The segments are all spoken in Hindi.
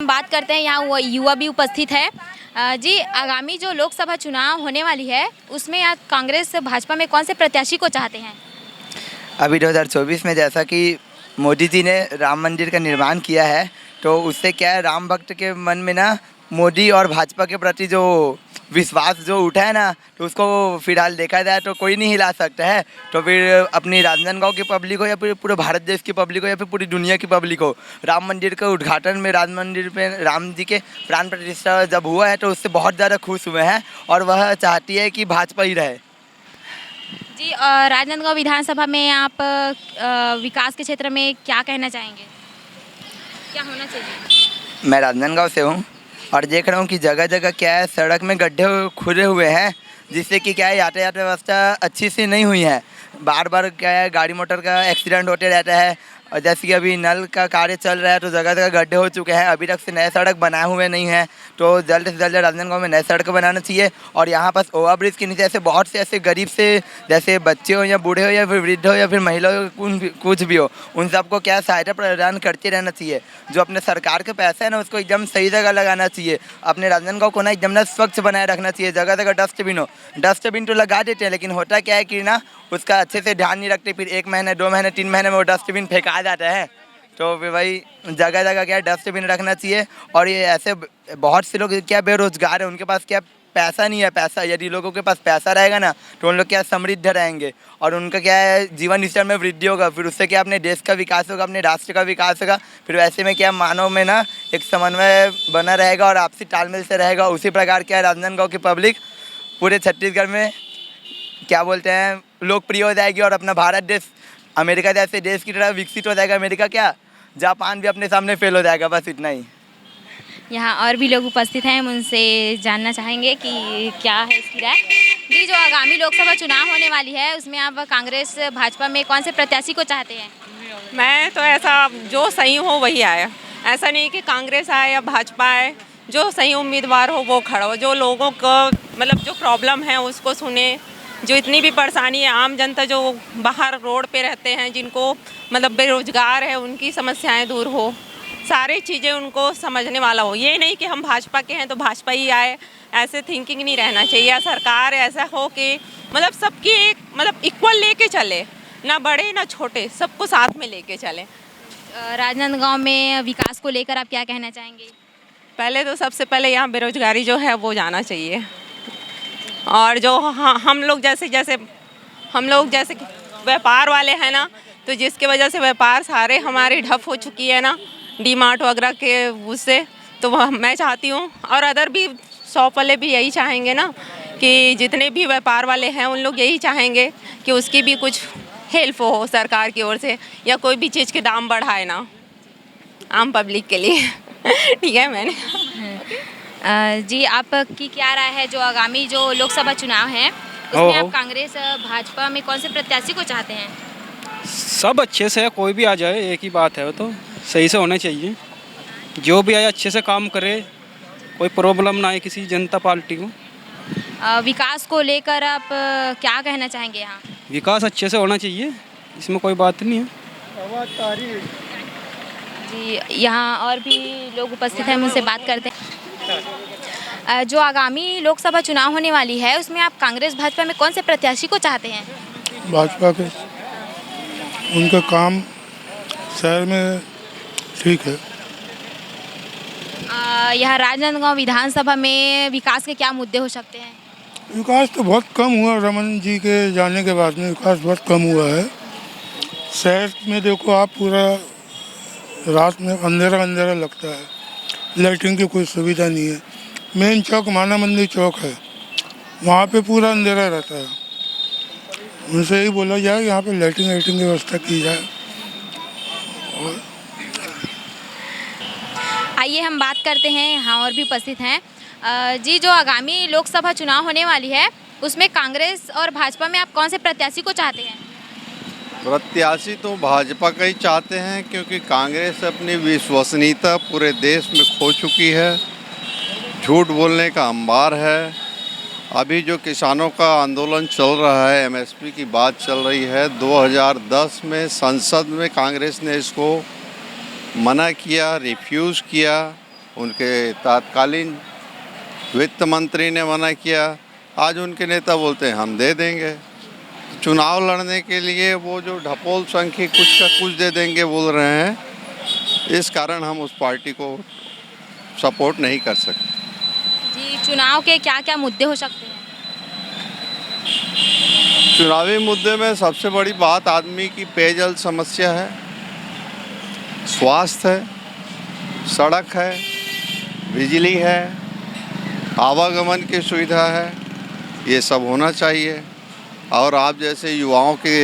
बात करते हैं, यहाँ युवा भी उपस्थित है। जी, आगामी जो लोकसभा चुनाव होने वाली है उसमें आप कांग्रेस भाजपा में कौन से प्रत्याशी को चाहते हैं? अभी 2024 में जैसा कि मोदी जी ने राम मंदिर का निर्माण किया है, तो उससे क्या है, राम भक्त के मन में ना मोदी और भाजपा के प्रति जो विश्वास जो उठा है ना, तो उसको फिलहाल देखा जाए तो कोई नहीं हिला सकता है। तो फिर अपनी राजनांदगांव की पब्लिक हो या फिर पूरे भारत देश की पब्लिक हो या फिर पूरी दुनिया की पब्लिक हो, राम मंदिर के उद्घाटन में राम मंदिर पे राम जी के प्राण प्रतिष्ठा जब हुआ है तो उससे बहुत ज़्यादा खुश हुए हैं और वह चाहती है कि भाजपा ही रहे। जी, राजनांदगांव विधानसभा में आप विकास के क्षेत्र में क्या कहना चाहेंगे? क्या होना चाहिए? मैं राजनांदगांव से हूँ और देख रहा हूँ कि जगह जगह क्या है, सड़क में गड्ढे खुदे हुए हैं, जिससे कि क्या है, यातायात व्यवस्था अच्छी से नहीं हुई है। बार बार क्या है, गाड़ी मोटर का एक्सीडेंट होते रहता है। और जैसे कि अभी नल का कार्य चल रहा है तो जगह जगह गड्ढे हो चुके हैं, अभी तक से नए सड़क बनाए हुए नहीं हैं। तो जल्द से जल्द राजनांदगांव में नए सड़क बनाना चाहिए। और यहाँ पर ओवरब्रिज के नीचे ऐसे बहुत से ऐसे गरीब से, जैसे बच्चे हो या बूढ़े हो या फिर वृद्ध हो या फिर महिला हो, कुछ भी हो, उन सबको क्या सहायता प्रदान करते रहना चाहिए। जो अपने सरकार के पैसे है ना, उसको एकदम सही जगह लगाना चाहिए। अपने राजनांदगांव को ना एकदम ना स्वच्छ बनाए रखना चाहिए। जगह जगह डस्टबिन हो, डस्टबिन तो लगा देते हैं, लेकिन होता क्या है कि ना उसका अच्छे से ध्यान नहीं रखते। फिर 1 महीने 2 महीने 3 महीने में वो डस्टबिन फेंका जाता है। तो फिर वही जगह जगह क्या डस्टबिन रखना चाहिए। और ये ऐसे बहुत से लोग क्या बेरोजगार है, उनके पास क्या पैसा नहीं है। पैसा, यदि लोगों के पास पैसा रहेगा ना तो उन लोग क्या समृद्ध रहेंगे और उनका क्या है, जीवन स्तर में वृद्धि होगा। फिर उससे क्या अपने देश का विकास होगा, अपने राष्ट्र का विकास होगा। फिर वैसे में क्या मानव में ना एक समन्वय बना रहेगा और आपसी तालमेल से रहेगा। उसी प्रकार क्या राजनांदगांव की पब्लिक पूरे छत्तीसगढ़ में क्या बोलते हैं, लोकप्रिय हो जाएगी और अपना भारत देश अमेरिका जैसे देश की तरह विकसित हो जाएगा। अमेरिका क्या, जापान भी अपने सामने फेल हो जाएगा। बस इतना ही। यहाँ और भी लोग उपस्थित हैं, हम उनसे जानना चाहेंगे कि क्या है इसकी राय। जी, जो आगामी लोकसभा चुनाव होने वाली है उसमें आप कांग्रेस भाजपा में कौन से प्रत्याशी को चाहते हैं? मैं तो ऐसा जो सही हो वही आए, ऐसा नहीं कि कांग्रेस आए या भाजपा आए। जो सही उम्मीदवार हो वो खड़ा हो, जो लोगों को मतलब जो प्रॉब्लम है उसको सुने। जो इतनी भी परेशानी है, आम जनता जो बाहर रोड पे रहते हैं, जिनको मतलब बेरोजगार है, उनकी समस्याएं दूर हो, सारी चीज़ें उनको समझने वाला हो। ये नहीं कि हम भाजपा के हैं तो भाजपा ही आए, ऐसे थिंकिंग नहीं रहना चाहिए। सरकार ऐसा हो कि मतलब सबकी एक मतलब इक्वल लेके चले, ना बड़े ना छोटे, सबको साथ में लेके चले। राजनांदगांव में विकास को लेकर आप क्या कहना चाहेंगे? पहले तो सबसे पहले यहाँ बेरोजगारी जो है वो जाना चाहिए। और जो हम लोग जैसे व्यापार वाले हैं ना, तो जिसके वजह से व्यापार सारे हमारे ठप हो चुकी है ना, डीमार्ट वगैरह के उससे, तो वह मैं चाहती हूँ और अदर भी शॉप वाले भी यही चाहेंगे ना कि जितने भी व्यापार वाले हैं उन लोग यही चाहेंगे कि उसकी भी कुछ हेल्प हो सरकार की ओर से, या कोई भी चीज़ के दाम बढ़ाए ना आम पब्लिक के लिए। ठीक है, मैंने जी, आपकी क्या राय है जो आगामी जो लोकसभा चुनाव है उसमें आप कांग्रेस भाजपा में कौन से प्रत्याशी को चाहते हैं? सब अच्छे से है, कोई भी आ जाए एक ही बात है, वो तो सही से होने चाहिए। जो भी आए अच्छे से काम करे, कोई प्रॉब्लम ना आए किसी जनता पार्टी को। विकास को लेकर आप क्या कहना चाहेंगे यहाँ? विकास अच्छे से होना चाहिए, इसमें कोई बात नहीं है। जी, यहाँ और भी लोग उपस्थित हैं, हम उनसे बात करते हैं। जो आगामी लोकसभा चुनाव होने वाली है उसमें आप कांग्रेस भाजपा में कौन से प्रत्याशी को चाहते हैं? भाजपा के, उनका काम शहर में ठीक है। यहाँ राजनांदगांव विधानसभा में विकास के क्या मुद्दे हो सकते हैं? विकास तो बहुत कम हुआ, रमन जी के जाने के बाद में विकास बहुत कम हुआ है। शहर में देखो आप, पूरा रात में अंधेरा अंधेरा लगता है, लाइटिंग की कोई सुविधा नहीं है। मेन चौक माना मंदिर चौक है, वहाँ पे पूरा अंधेरा रहता है। उनसे ही बोला जाए यहाँ पे लाइटिंग की व्यवस्था की जाए। और आइए हम बात करते हैं, यहाँ और भी उपस्थित हैं। जी, जो आगामी लोकसभा चुनाव होने वाली है उसमें कांग्रेस और भाजपा में आप कौन से प्रत्याशी को चाहते हैं? प्रत्याशी तो भाजपा का ही चाहते हैं, क्योंकि कांग्रेस अपनी विश्वसनीयता पूरे देश में खो चुकी है, झूठ बोलने का अंबार है। अभी जो किसानों का आंदोलन चल रहा है, एमएसपी की बात चल रही है, 2010 में संसद में कांग्रेस ने इसको मना किया, रिफ्यूज़ किया, उनके तत्कालीन वित्त मंत्री ने मना किया, आज उनके नेता बोलते हैं हम दे देंगे। चुनाव लड़ने के लिए वो जो ढपोल संख्या कुछ का कुछ दे देंगे बोल रहे हैं, इस कारण हम उस पार्टी को सपोर्ट नहीं कर सकते। जी, चुनाव के क्या क्या मुद्दे हो सकते हैं? चुनावी मुद्दे में सबसे बड़ी बात आदमी की पेयजल समस्या है, स्वास्थ्य है, सड़क है, बिजली है, आवागमन की सुविधा है, ये सब होना चाहिए। और आप जैसे युवाओं के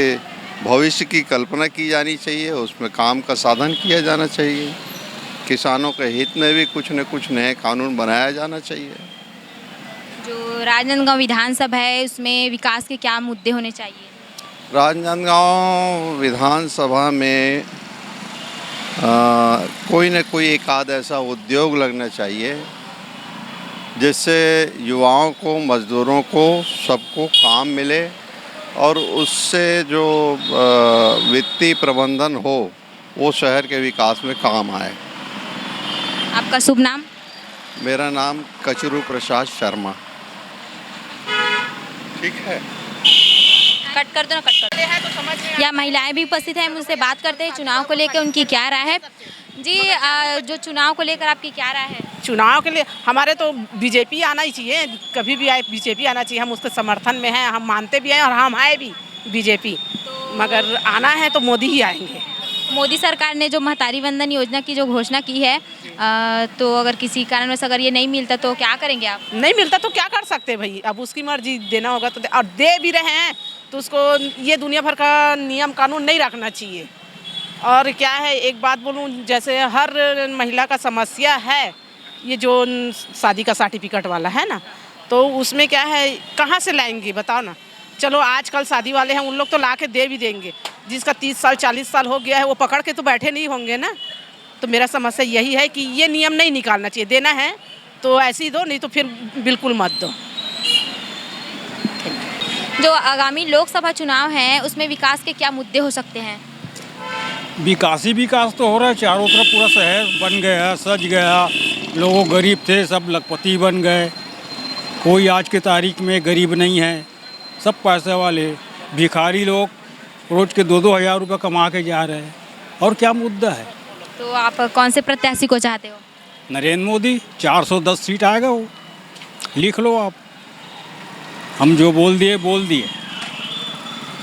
भविष्य की कल्पना की जानी चाहिए, उसमें काम का साधन किया जाना चाहिए। किसानों के हित में भी कुछ न कुछ नए कानून बनाया जाना चाहिए। जो राजनांदगांव विधानसभा है उसमें विकास के क्या मुद्दे होने चाहिए? राजनांदगांव विधानसभा में कोई न कोई एक आध ऐसा उद्योग लगना चाहिए जिससे युवाओं को, मज़दूरों को, सबको काम मिले और उससे जो वित्तीय प्रबंधन हो वो शहर के विकास में काम आए। आपका शुभ नाम? मेरा नाम कचरू प्रसाद शर्मा। ठीक है, कट कर दो ना, कट कर दो। या महिलाएं भी उपस्थित हैं, मुझसे बात करते हैं चुनाव को लेकर उनकी क्या राय है। जी, जो चुनाव को लेकर आपकी क्या राय है? चुनाव के लिए हमारे तो बीजेपी आना ही चाहिए, कभी भी आए बीजेपी आना चाहिए। हम उसके समर्थन में हैं, हम मानते भी हैं और हम आए भी बीजेपी, मगर आना है तो मोदी ही आएंगे। मोदी सरकार ने जो महतारी वंदन योजना की जो घोषणा की है, तो अगर किसी कारणवश अगर ये नहीं मिलता तो क्या करेंगे आप? नहीं मिलता तो क्या कर सकते भाई, अब उसकी मर्जी, देना होगा तो और दे भी रहे हैं तो उसको ये दुनिया भर का नियम कानून नहीं रखना चाहिए। और क्या है, एक बात बोलूँ, जैसे हर महिला का समस्या है ये जो शादी का सर्टिफिकेट वाला है ना, तो उसमें क्या है, कहाँ से लाएंगे बताओ ना। चलो आजकल शादी वाले हैं उन लोग तो ला के दे भी देंगे, जिसका 30 साल 40 साल हो गया है वो पकड़ के तो बैठे नहीं होंगे ना। तो मेरा समस्या यही है कि ये नियम नहीं निकालना चाहिए, देना है तो ऐसे ही दो, नहीं तो फिर बिल्कुल मत दो। जो आगामी लोकसभा चुनाव हैं उसमें विकास के क्या मुद्दे हो सकते हैं? विकास ही विकास तो हो रहा है, चारों तरफ पूरा शहर बन गया, सज गया। लोग गरीब थे, सब लखपति बन गए। कोई आज की तारीख में गरीब नहीं है, सब पैसे वाले। भिखारी लोग रोज के 2-2 हज़ार रुपये कमा के जा रहे हैं। और क्या मुद्दा है? तो आप कौन से प्रत्याशी को चाहते हो? नरेंद्र मोदी, 410 सीट आएगा वो, लिख लो आप। हम जो बोल दिए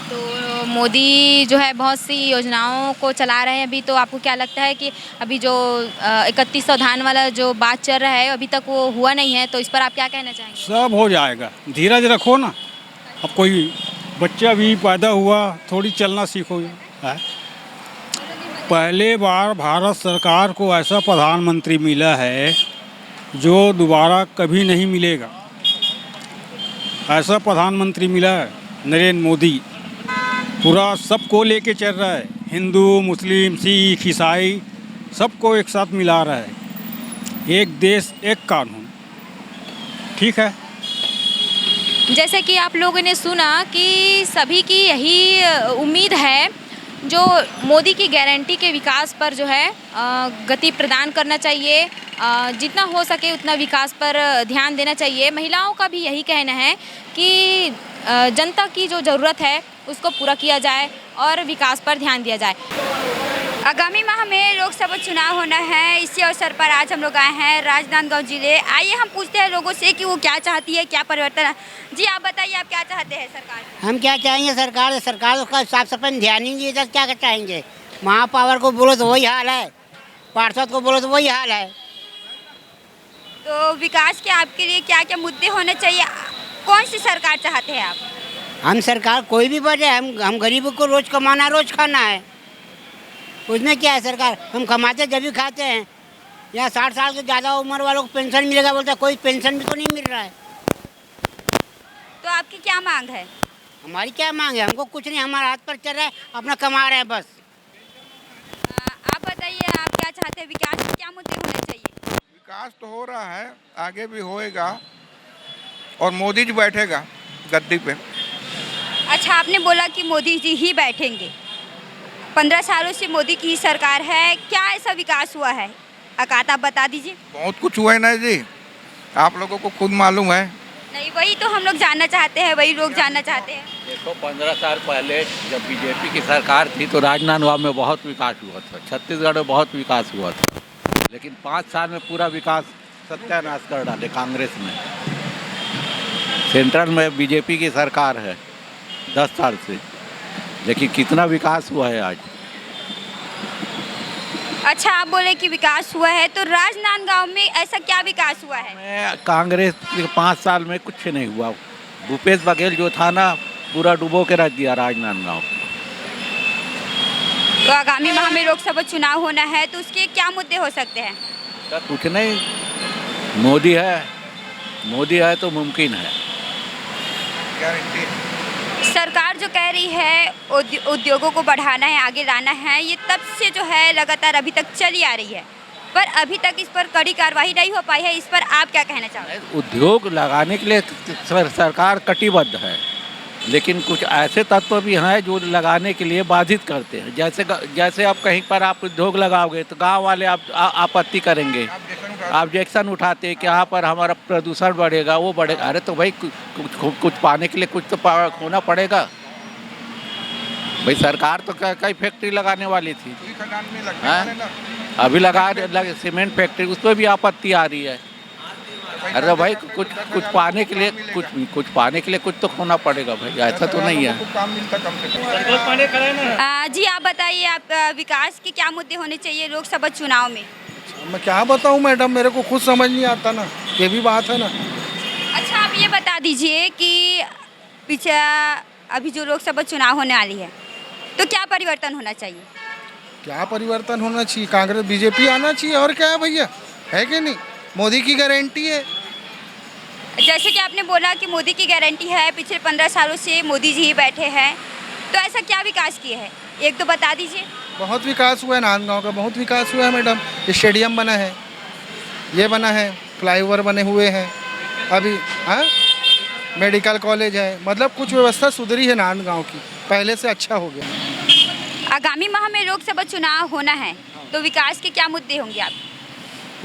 तो मोदी जो है बहुत सी योजनाओं को चला रहे हैं अभी, तो आपको क्या लगता है कि अभी जो 3100 धान वाला जो बात चल रहा है अभी तक वो हुआ नहीं है, तो इस पर आप क्या कहना चाहेंगे? सब हो जाएगा, धीरज रखो ना। अब कोई बच्चा भी पैदा हुआ, थोड़ी चलना सीखो है। पहले बार भारत सरकार को ऐसा प्रधानमंत्री मिला है जो दोबारा कभी नहीं मिलेगा। ऐसा प्रधानमंत्री मिला है नरेंद्र मोदी, पूरा सबको लेके चल रहा है, हिंदू, मुस्लिम, सिख, ईसाई, सबको एक साथ मिला रहा है। एक देश एक कानून, ठीक है। जैसे कि आप लोगों ने सुना कि सभी की यही उम्मीद है, जो मोदी की गारंटी के विकास पर जो है गति प्रदान करना चाहिए, जितना हो सके उतना विकास पर ध्यान देना चाहिए। महिलाओं का भी यही कहना है कि जनता की जो ज़रूरत है उसको पूरा किया जाए और विकास पर ध्यान दिया जाए। आगामी माह में लोकसभा चुनाव होना है, इसी अवसर पर आज हम लोग आए हैं राजनांदगांव जिले। आइए हम पूछते हैं लोगों से कि वो क्या चाहती है, क्या परिवर्तन है। जी, आप बताइए, आप क्या चाहते हैं सरकार से? हम क्या चाहेंगे, सरकार उसका साफ सफाई ध्यान ही नहीं देता। क्या चाहेंगे, महापावर को बोलो तो वही हाल है, पार्षद को बोलो तो वही हाल है। तो विकास के आपके लिए क्या क्या मुद्दे होने चाहिए, कौन सी सरकार चाहते हैं आप? हम सरकार कोई भी बने, हम गरीबों को रोज कमाना रोज खाना है, उसमें क्या है। सरकार हम कमाते जब भी खाते हैं। यहाँ 60 साल से ज़्यादा उम्र वालों को पेंशन मिलेगा बोलता, कोई पेंशन भी तो नहीं मिल रहा है। तो आपकी क्या मांग है? हमारी क्या मांग है, हमको कुछ नहीं, हमारा हाथ पर चल रहा है, अपना कमा रहे हैं बस। आप बताइए, आप क्या चाहते हैं, विकास के क्या मुद्दे होने चाहिए? विकास तो हो रहा है, आगे भी होएगा और मोदी जी बैठेगा गद्दी पे। अच्छा, आपने बोला कि मोदी जी ही बैठेंगे। 15 सालों से मोदी की सरकार है, क्या ऐसा विकास हुआ है अकात आप बता दीजिए। बहुत कुछ हुआ है ना जी, आप लोगों को खुद मालूम है। नहीं, वही तो हम लोग जानना चाहते हैं, वही लोग जानना चाहते हैं। देखो 15 साल पहले जब बीजेपी की सरकार थी तो राजनांदगांव में बहुत विकास हुआ था, छत्तीसगढ़ में बहुत विकास हुआ था, लेकिन 5 साल में पूरा विकास सत्यानाश कर डाले कांग्रेस में। सेंट्रल में बीजेपी की सरकार है 10 साल से, लेकिन कितना विकास हुआ है आज। अच्छा, आप बोले कि विकास हुआ है, तो राजनांदगांव में ऐसा क्या विकास हुआ है? कांग्रेस के 5 साल में कुछ नहीं हुआ। भूपेश बघेल जो था ना, पूरा डुबो के रख दिया राजनांदगांव। तो आगामी माह में लोकसभा चुनाव होना है, तो उसके क्या मुद्दे हो सकते हैं? कुछ नहीं, मोदी है तो मुमकिन है। सरकार जो कह रही है उद्योगों को बढ़ाना है, आगे लाना है, ये तब से जो है लगातार अभी तक चली आ रही है, पर अभी तक इस पर कड़ी कार्रवाई नहीं हो पाई है। इस पर आप क्या कहना चाहते हैं? उद्योग लगाने के लिए सरकार कटिबद्ध है, लेकिन कुछ ऐसे तत्व भी हैं जो लगाने के लिए बाधित करते हैं। जैसे आप कहीं पर आप उद्योग लगाओगे तो गांव वाले आप आपत्ति करेंगे, ऑब्जेक्शन उठाते हैं कि यहाँ पर हमारा प्रदूषण बढ़ेगा, वो बढ़ेगा। अरे तो भाई कुछ पाने के लिए कुछ तो होना पड़ेगा भाई। सरकार तो कई फैक्ट्री लगाने वाली थी, अभी सीमेंट फैक्ट्री, उस पर भी आपत्ति आ रही है। अरे भाई कुछ पाने के लिए कुछ तो होना पड़ेगा भाई, ऐसा तो नहीं है। जी आप बताइए, आप विकास के क्या मुद्दे होने चाहिए लोकसभा चुनाव में? मैं क्या बताऊं मैडम, मेरे को खुद समझ नहीं आता ना, ये भी बात है ना। अच्छा, आप ये बता दीजिए कि पीछे अभी जो लोकसभा चुनाव होने वाली है, तो क्या परिवर्तन होना चाहिए? क्या परिवर्तन होना चाहिए? कांग्रेस बीजेपी आना चाहिए, और क्या है भैया, है कि नहीं? मोदी की गारंटी है। जैसे कि आपने बोला कि मोदी की गारंटी है, पिछले 15 सालों से मोदी जी ही बैठे हैं, तो ऐसा क्या विकास किया है, एक तो बता दीजिए। बहुत विकास हुआ है नांदगांव का, बहुत विकास हुआ है मैडम। स्टेडियम बना है, ये बना है, फ्लाईओवर बने हुए हैं अभी, हाँ, मेडिकल कॉलेज है, मतलब कुछ व्यवस्था सुधरी है नांदगांव की, पहले से अच्छा हो गया। आगामी माह में लोकसभा चुनाव होना है, तो विकास के क्या मुद्दे होंगे आप?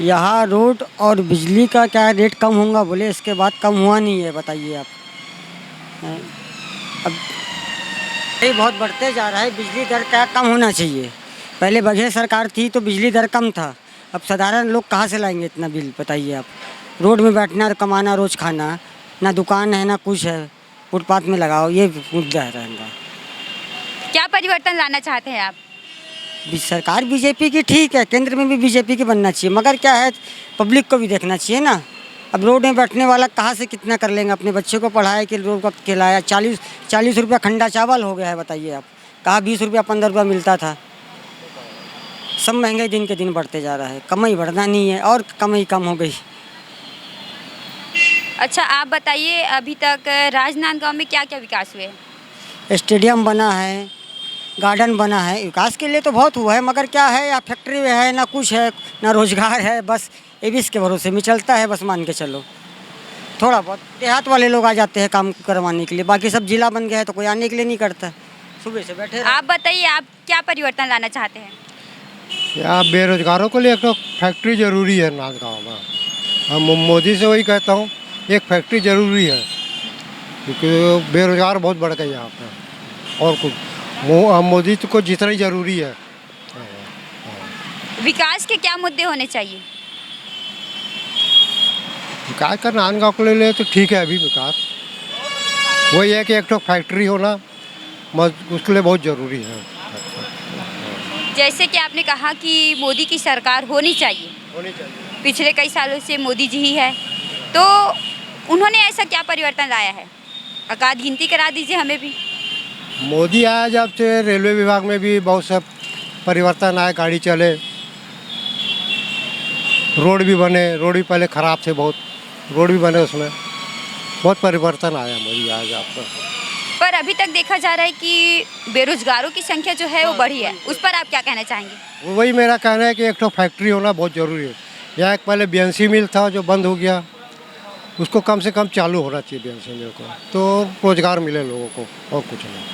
यहाँ रोड और बिजली का क्या रेट कम होगा बोले, इसके बाद कम हुआ नहीं है, बताइए आप। अब ये बहुत बढ़ते जा रहा है, बिजली दर क्या कम होना चाहिए। पहले बघेल सरकार थी तो बिजली दर कम था, अब साधारण लोग कहाँ से लाएंगे इतना बिल, बताइए आप। रोड में बैठना, कमाना, रोज खाना, ना दुकान है ना कुछ है, फुटपाथ में लगाओ, ये मुद्दा है रहेगा। क्या परिवर्तन लाना चाहते हैं आप? सरकार बीजेपी की ठीक है, केंद्र में भी बीजेपी की बनना चाहिए, मगर क्या है, पब्लिक को भी देखना चाहिए ना। अब रोड में बैठने वाला कहाँ से कितना कर लेंगे, अपने बच्चे को पढ़ाए कि रोड का खिलाया। 40 रुपया खंडा चावल हो गया है, बताइए आप। कहाँ 20 रुपया 15 रुपया मिलता था। सब महंगाई दिन के दिन बढ़ते जा रहा है, कमाई बढ़ना नहीं है और कमाई कम हो गई। अच्छा, आप बताइए, अभी तक राजनांदगांव में क्या क्या विकास हुए? स्टेडियम बना है, गार्डन बना है, विकास के लिए तो बहुत हुआ है, मगर क्या है, या फैक्ट्री है ना कुछ है ना रोजगार है, बस एबिस के भरोसे में चलता है, बस मान के चलो। थोड़ा बहुत देहात वाले लोग आ जाते हैं काम करवाने के लिए, बाकी सब जिला बन गया है तो कोई आने के लिए नहीं करता, सुबह से बैठे। आप बताइए, आप क्या परिवर्तन लाना चाहते हैं? यहाँ बेरोजगारों के लिए एक तो फैक्ट्री ज़रूरी है नांदगांव में। हम मोदी से वही कहता हूँ, एक फैक्ट्री ज़रूरी है, क्योंकि बेरोजगार बहुत बढ़ गए यहाँ पर, और कुछ मोदी को जितना ही ज़रूरी है। विकास के क्या मुद्दे होने चाहिए? विकास का नांदगांव को ले ले तो ठीक है, अभी विकास वही है कि एक तो फैक्ट्री होना उसके लिए बहुत ज़रूरी है। जैसे कि आपने कहा कि मोदी की सरकार होनी चाहिए, पिछले कई सालों से मोदी जी ही है, तो उन्होंने ऐसा क्या परिवर्तन लाया है? अकाद गिनती करा दीजिए हमें भी। मोदी आया जब से रेलवे विभाग में भी बहुत सब परिवर्तन आए, गाड़ी चले, रोड भी बने, रोड भी पहले ख़राब थे बहुत, रोड भी बने, उसमें बहुत परिवर्तन आया मोदी आया जब से। पर अभी तक देखा जा रहा है कि बेरोजगारों की संख्या जो है वो बढ़ी है, उस पर आप क्या कहना चाहेंगे? वही मेरा कहना है कि एक तो फैक्ट्री होना बहुत ज़रूरी है। यहाँ एक पहले बीएनसी मिल था जो बंद हो गया, उसको कम से कम चालू होना चाहिए बीएनसी मिल को, तो रोजगार मिले लोगों को, और कुछ नहीं।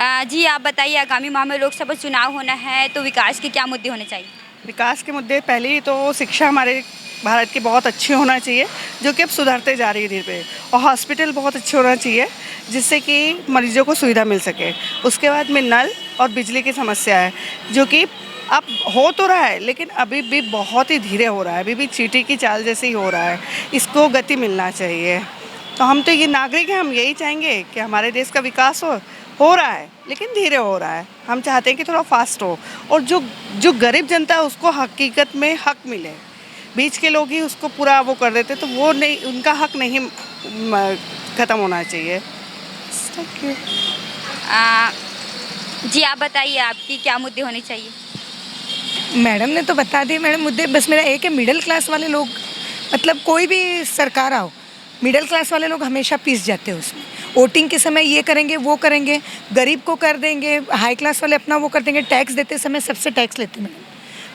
जी आप बताइए, आगामी माह में लोकसभा चुनाव होना है तो विकास के क्या मुद्दे होने चाहिए? विकास के मुद्दे पहले ही तो शिक्षा हमारे भारत की बहुत अच्छी होना चाहिए, जो कि अब सुधरते जा रही है धीरे धीरे, और हॉस्पिटल बहुत अच्छे होना चाहिए जिससे कि मरीजों को सुविधा मिल सके। उसके बाद में नल और बिजली की समस्या है, जो कि अब हो तो रहा है लेकिन अभी भी बहुत ही धीरे हो रहा है, अभी भी चींटी की चाल जैसे ही हो रहा है। इसको गति मिलना चाहिए। तो हम तो ये नागरिक हैं, हम यही चाहेंगे कि हमारे देश का विकास हो रहा है लेकिन धीरे हो रहा है। हम चाहते हैं कि थोड़ा फास्ट हो, और जो गरीब जनता है उसको हकीकत में हक मिले। बीच के लोग ही उसको पूरा वो कर देते, तो वो नहीं, उनका हक नहीं ख़त्म होना चाहिए। Thank you. जी आप बताइए, आपकी क्या मुद्दे होने चाहिए? मैडम ने तो बता दिए मैडम मुद्दे। बस मेरा एक है, मिडिल क्लास वाले लोग, मतलब कोई भी सरकार आओ, मिडिल क्लास वाले लोग हमेशा पीस जाते हैं उसमें। वोटिंग के समय ये करेंगे वो करेंगे, गरीब को कर देंगे, हाई क्लास वाले अपना वो कर देंगे। टैक्स देते समय सबसे टैक्स लेते हैं मैडम,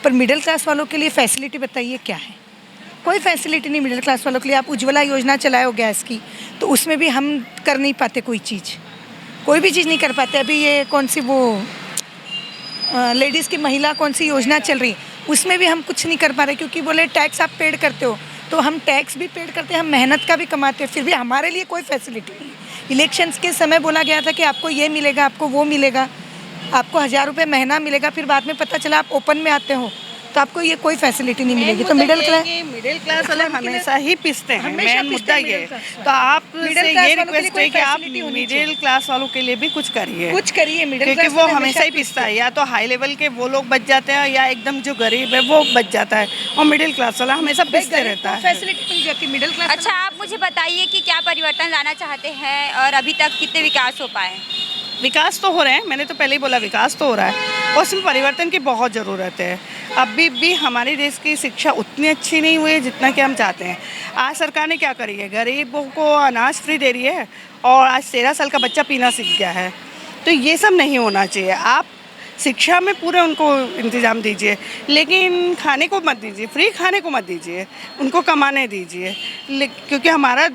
पर मिडिल क्लास वालों के लिए फैसिलिटी बताइए क्या है? कोई फैसिलिटी नहीं मिडिल क्लास वालों के लिए। आप उज्ज्वला योजना चलाए हो गैस की, तो उसमें भी हम कर नहीं पाते कोई चीज़, कोई भी चीज़ नहीं कर पाते। अभी ये कौन सी वो लेडीज़ की महिला कौन सी योजना चल रही, उसमें भी हम कुछ नहीं कर पा रहे, क्योंकि बोले टैक्स आप पेड करते हो। तो हम टैक्स भी पेड करते हैं, हम मेहनत का भी कमाते हैं, फिर भी हमारे लिए कोई फैसिलिटी नहीं। इलेक्शंस के समय बोला गया था कि आपको ये मिलेगा, आपको वो मिलेगा, आपको 1000 रुपये महीना मिलेगा, फिर बाद में पता चला आप ओपन में आते हो तो आपको ये कोई फैसिलिटी नहीं मिलेगी। तो मिडिल क्लास वाले हमेशा ही पिसते हैं, मेन मुद्दा ये है। तो आप से ये रिक्वेस्ट है कि आप मिडिल क्लास वालों के लिए भी कुछ करिए, क्योंकि वो हमेशा ही पिसता है। या तो हाई लेवल के वो लोग बच जाते हैं, या एकदम जो गरीब है वो बच जाता है, और मिडिल क्लास वाला हमेशा पिसते रहता है। फैसिलिटी मिल जाती है मिडिल क्लास। अच्छा, आप मुझे बताइए कि क्या परिवर्तन लाना चाहते हैं और अभी तक कितने विकास हो पाए? विकास तो हो रहे हैं, मैंने तो पहले ही बोला विकास तो हो रहा है, और उसमें परिवर्तन की बहुत ज़रूरत है। अभी भी हमारे देश की शिक्षा उतनी अच्छी नहीं हुई है जितना कि हम चाहते हैं। आज सरकार ने क्या करी है, गरीबों को अनाज फ्री दे रही है, और आज 13 साल का बच्चा पीना सीख गया है। तो ये सब नहीं होना चाहिए। आप शिक्षा में पूरे उनको इंतज़ाम दीजिए, लेकिन खाने को मत दीजिए, फ्री खाने को मत दीजिए, उनको कमाने दीजिए। क्योंकि हमारा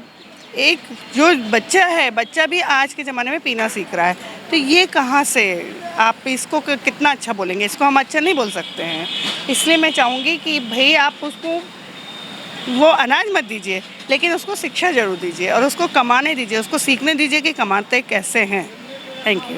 एक जो बच्चा है, बच्चा भी आज के ज़माने में पीना सीख रहा है, तो ये कहाँ से आप इसको कितना अच्छा बोलेंगे? इसको हम अच्छा नहीं बोल सकते हैं। इसलिए मैं चाहूँगी कि भाई आप उसको वो अनाज मत दीजिए, लेकिन उसको शिक्षा ज़रूर दीजिए, और उसको कमाने दीजिए, उसको सीखने दीजिए कि कमाते कैसे हैं। Thank you.